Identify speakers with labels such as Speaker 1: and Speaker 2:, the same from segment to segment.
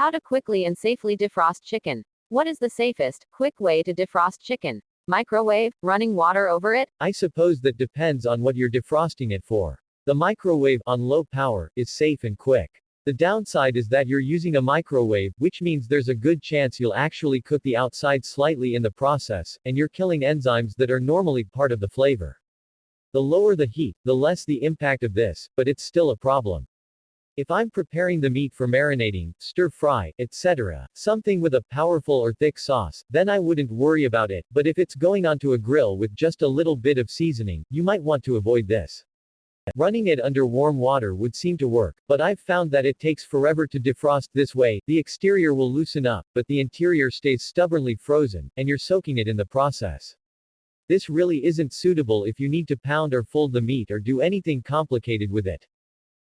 Speaker 1: How to quickly and safely defrost chicken. What is the safest, quick way to defrost chicken? Microwave, running water over it?
Speaker 2: I suppose that depends on what you're defrosting it for. The microwave, on low power, is safe and quick. The downside is that you're using a microwave, which means there's a good chance you'll actually cook the outside slightly in the process, and you're killing enzymes that are normally part of the flavor. The lower the heat, the less the impact of this, but it's still a problem. If I'm preparing the meat for marinating, stir fry, etc., something with a powerful or thick sauce, then I wouldn't worry about it, but if it's going onto a grill with just a little bit of seasoning, you might want to avoid this. Running it under warm water would seem to work, but I've found that it takes forever to defrost this way. The exterior will loosen up, but the interior stays stubbornly frozen, and you're soaking it in the process. This really isn't suitable if you need to pound or fold the meat or do anything complicated with it.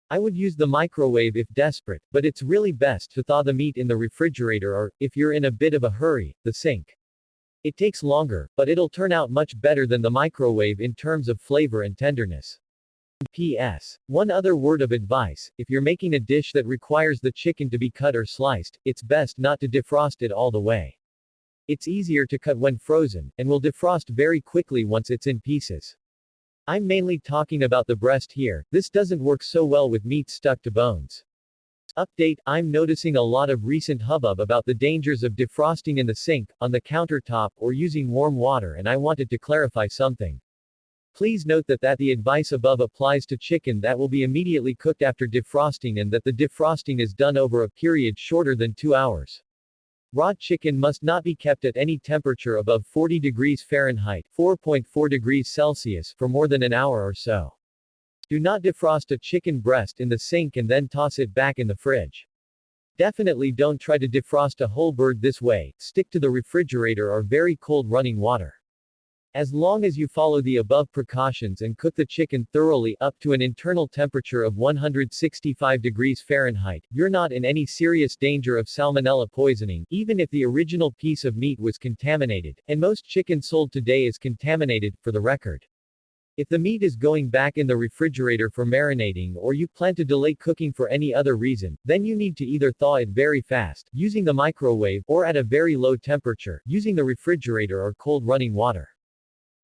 Speaker 2: I would use the microwave if desperate, but it's really best to thaw the meat in the refrigerator or, if you're in a bit of a hurry, the sink. It takes longer, but it'll turn out much better than the microwave in terms of flavor and tenderness. P.S. One other word of advice: if you're making a dish that requires the chicken to be cut or sliced, it's best not to defrost it all the way. It's easier to cut when frozen, and will defrost very quickly once it's in pieces. I'm mainly talking about the breast here. This doesn't work so well with meat stuck to bones. Update: I'm noticing a lot of recent hubbub about the dangers of defrosting in the sink, on the countertop, or using warm water, and I wanted to clarify something. Please note that the advice above applies to chicken that will be immediately cooked after defrosting and that the defrosting is done over a period shorter than 2 hours. Raw chicken must not be kept at any temperature above 40 degrees Fahrenheit, 4.4 degrees Celsius, for more than an hour or so. Do not defrost a chicken breast in the sink and then toss it back in the fridge. Definitely don't try to defrost a whole bird this way. Stick to the refrigerator or very cold running water. As long as you follow the above precautions and cook the chicken thoroughly up to an internal temperature of 165 degrees Fahrenheit, you're not in any serious danger of salmonella poisoning, even if the original piece of meat was contaminated, and most chicken sold today is contaminated, for the record. If the meat is going back in the refrigerator for marinating or you plan to delay cooking for any other reason, then you need to either thaw it very fast, using the microwave, or at a very low temperature, using the refrigerator or cold running water.